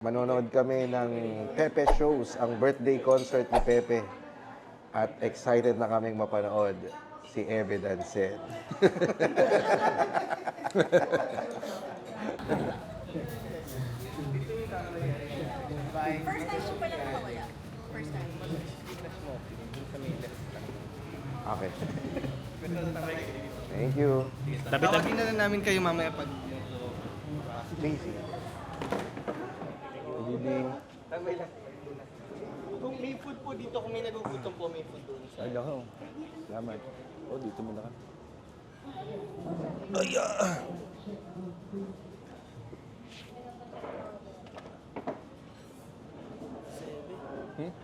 Manonood kami ng Pepe Shows, ang birthday concert ni Pepe. At excited na kaming mapanood si Eve Dancet. First time mo pala nakawala? First time. Okay. Thank you. Tawagin na lang namin kayo mamaya pag... Daisy. Good evening. Kung may food po dito, kung may nagugutom po, may food doon. Ay, ako. Salamat. Oh, dito muna ka.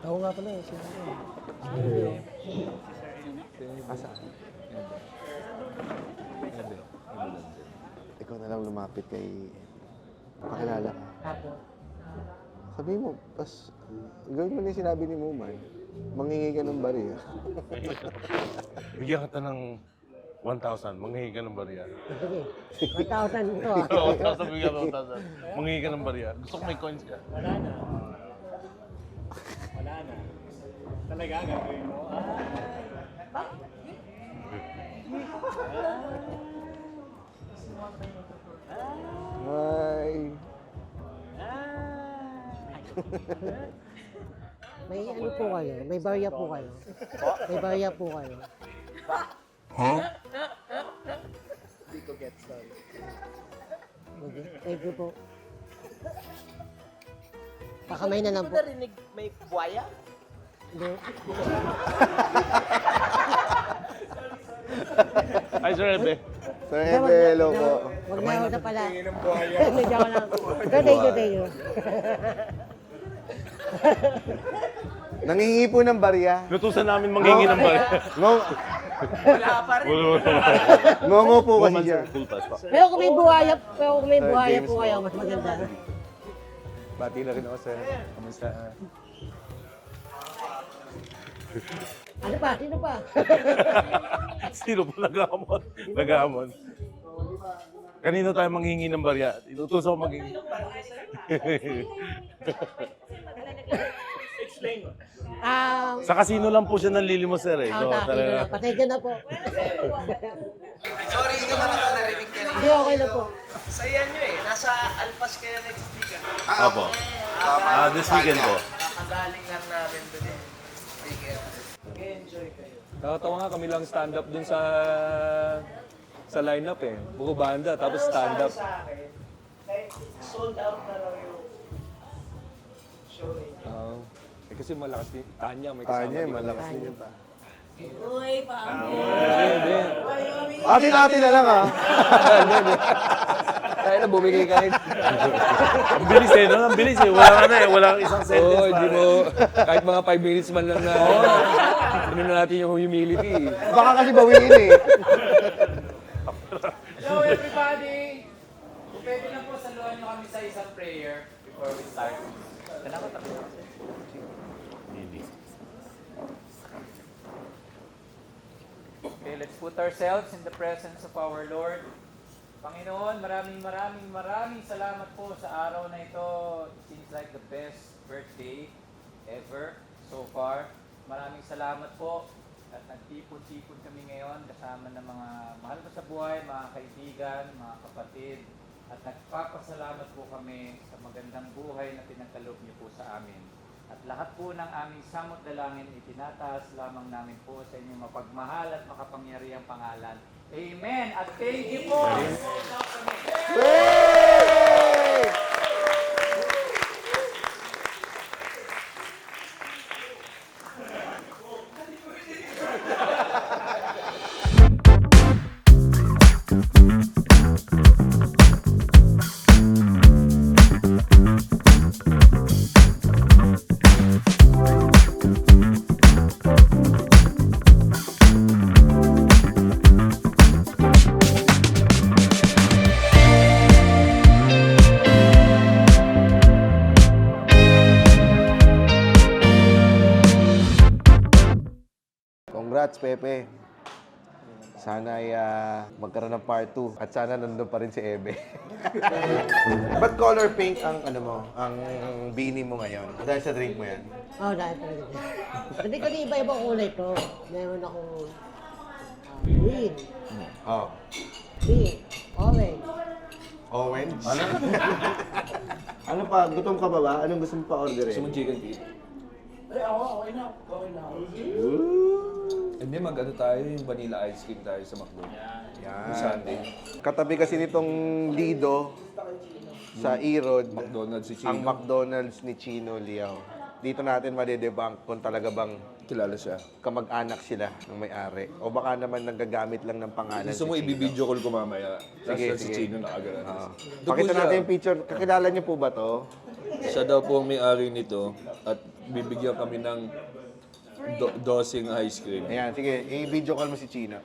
Ako nga pala. Asa? Ikaw na lang lumapit kay pakilala. Sabihin mo, pas gawin mo na yung sinabi ni Muman. Mangingi ka ng bariya. Bigyan kita ng 1,000. Manghingi ka ng barya. Sige, 1,000 ito ah. 1,000 bigyan mo 1,000. Manghingi ka ng barya. Gusto ko may coins ka. Wala na. Wala na. Talaga, gagawin mo? Hi! May ano po kayo? May barya po kayo? May barya po kayo? Okay, thank you po. Pakamay na lang po. Narinig may buwaya? Hindi. Hi, Sir Ebe. Sir Ebe, hello po. Huwag na ako na pala. Medyo ako lang. So, thank you. Nangingi po ng bariya. Lutusan namin manghingi ng barya. Wala pa rin. Ngongo po kasi siya. Full pass pa. Pero kung may buhaya po kayo, mas maganda. Bati na rin ako, sir. Kamusta? Ano pa? Sino pa? Sino po nag-aamon? Nag-aamon. Kanino tayo manghingi ng barya? Inutusan ko manghingi. Sa kasino lang po siya nanlilimos, sir. Eh. So, talaga. Pasensya na po. Sorry, hindi naman ako narinig ka rin. Hindi, okay na po. Saya nyo eh. Nasa Alpas kayo next week. Opo. This weekend po. Kakagaling lang namin doon eh. Enjoy kayo. Nakatawa nga kami lang stand-up dun sa line-up eh. Buko banda, tapos stand-up. Sa akin, like, sold out na raw yung show eh. Eh, kasi malakas din. Tanya, may kasama. Tanya, malakas din yun. Uy, pamo. Atin-atin na lang ah. Tayo na, bumigay ka rin. Ang bilis eh, no? Ang bilis eh. Wala ka na eh. Wala kang isang sentence. Oo, hindi mo, kahit mga 5 minutes man lang na, ano na natin yung humility. Baka kasi bawiin eh. Hello everybody! Kung pwede lang po, saluhan nyo kami sa isang prayer before we start. Okay, let's put ourselves in the presence of our Lord. Panginoon, maraming salamat po sa araw na ito. It seems like the best birthday ever so far. Maraming salamat po at nagtipon-tipon kami ngayon kasama ng mga mahal ko sa buhay, mga kaibigan, mga kapatid. At nagpapasalamat po kami sa magandang buhay na pinagkaloob niyo po sa amin. At lahat po ng aming samot dalangin itinataas lamang namin po sa inyong mapagmahal at makapangyarihang pangalan. Amen! At thank you po! Congrats, Pepe. Sana ay magkaroon ng part 2 at sana nandun pa rin si Ebe. Ba't color pink ang ano mo, ang beanie mo ngayon? Dahil sa drink mo yan? Oh, dahil talaga. Hindi ko iba-ibang kulay to. Meron akong green, Oh. pink, orange. Orange? Ano pa? Gutom ka pa ba? Anong gusto mo pa orderin? Gusto mo chicken feet? Okay na. Hindi, mag-ano tayo, yung vanilla ice cream tayo sa McDo. Yan. Yung Sunday. Katabi kasi nitong Lido sa Erod, McDonald's si ang Chino. McDonald's ni Chino Liao. Dito natin madedebunk kung talaga bang Kilala siya. kamag-anak sila ng may-ari. O baka naman nanggagamit lang ng pangalan Gusto mo si Chino. i-video call ko mamaya. Sige, Tapos si sige. Chino nakagano'n. Oo. Doon po Pakita siya. natin yung picture. Kakilala niyo po ba to? Siya daw po ang may-ari nito at bibigyan kami ng dosing ice cream. Ayan, sige. I-video call mo si Chino.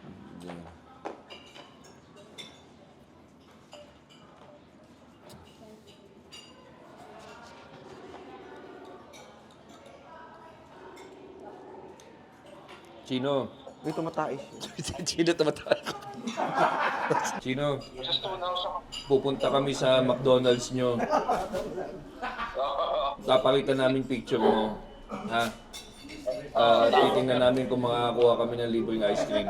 Chino. Uy, tumatais. Chino, tumatawag. Chino, pupunta kami sa McDonald's nyo. Papakita namin picture mo. Ha? Titingnan namin kung makakakuha kami ng libreng ice cream.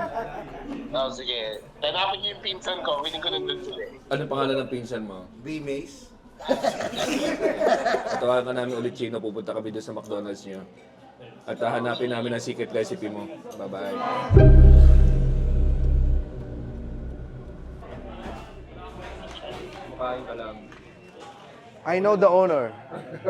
Oh, sige. Tanapin niyo yung pinsan ko. Willing ko nandun sila. Ano pangalan ng pinsan mo? B-Mace. Tawagan ka namin ulit, Chino. Pupunta kami doon sa McDonald's nyo. At hanapin namin ang secret recipe mo. Bye-bye. Makain ka lang. I know the owner.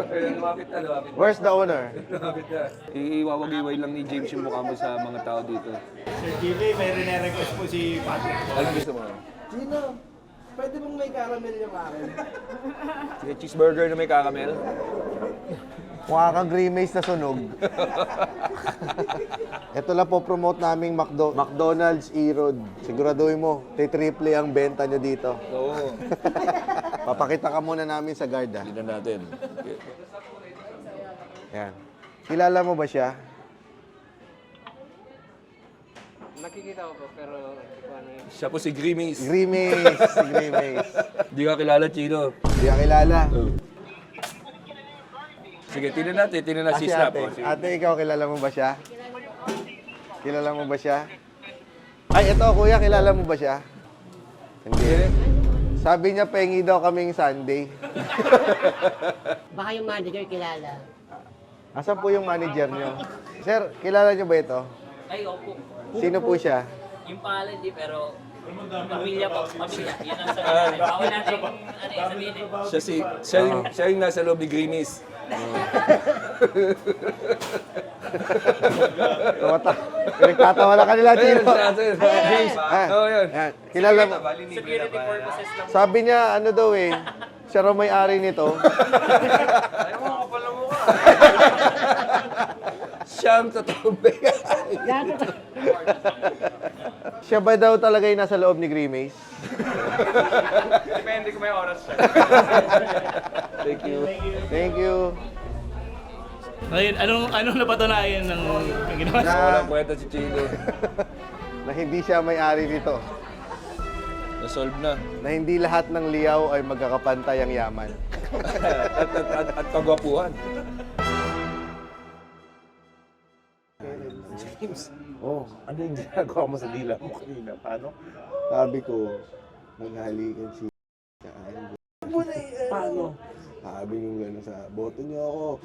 Lumapit na, lumapit. Where's the owner? Lumapit na. Iwawagiway lang ni James yung mukha mo sa mga tao dito. Sir Jimmy, may rene-request po si Patrick. Ano gusto mo? Sino? Pwede mong may caramel yung akin. Sige, cheeseburger na may kakamel. Mukha kang Grimace na sunog. Ito lang po promote naming McDonald's Erod. Siguraduhin mo, triple ang benta nyo dito. Oo. Papakita ka muna namin sa guard, ha? Tignan natin. Okay. Yan. Kilala mo ba siya? Nakikita ko po, pero hindi ko ano yun. Siya po si Grimace. Grimace. Si Grimace. Di ka kilala, Chino. Di ka kilala. Sige, tinan natin. Tinan na Ah, si si Snap. ate. Oh. Sige. Ate, ikaw, kilala mo ba siya? Kilala mo ba siya? Ay, ito, kuya, kilala mo ba siya? Hindi. Sabi niya, pengi daw kaming Sunday. Baka yung manager kilala. Asan po yung manager niyo? Sir, kilala niyo ba ito? Ay, opo. Sino po siya? Yung pangalan di, pero pamilya po, pamilya. Yan ang sabihin. Bawal natin sabihin eh. Siya yung nasa loob ni Grimace. Nagtatawa na kanila, Chino. James. Ah, Oo, yun. yan. Kilala mo. Security purposes lang. Sabi niya, ano daw eh, siya raw may-ari nito. Siya ang totoong may-ari. Siya ba daw talaga yung nasa loob ni Grimace? Depende kung may oras siya. Thank you. Thank you. Ngayon, anong napatunayan ng ginawa? Walang kwenta si Chino. Na hindi siya may-ari nito. Na-solve na. Na hindi lahat ng liyaw ay magkakapantay ang yaman. At kagwapuhan. James, ano yung ginagawa mo sa dila mo kanina? Paano? Sabi ko, maghalikan si Paano? Sabi nung gano'n sa, boto niyo ako.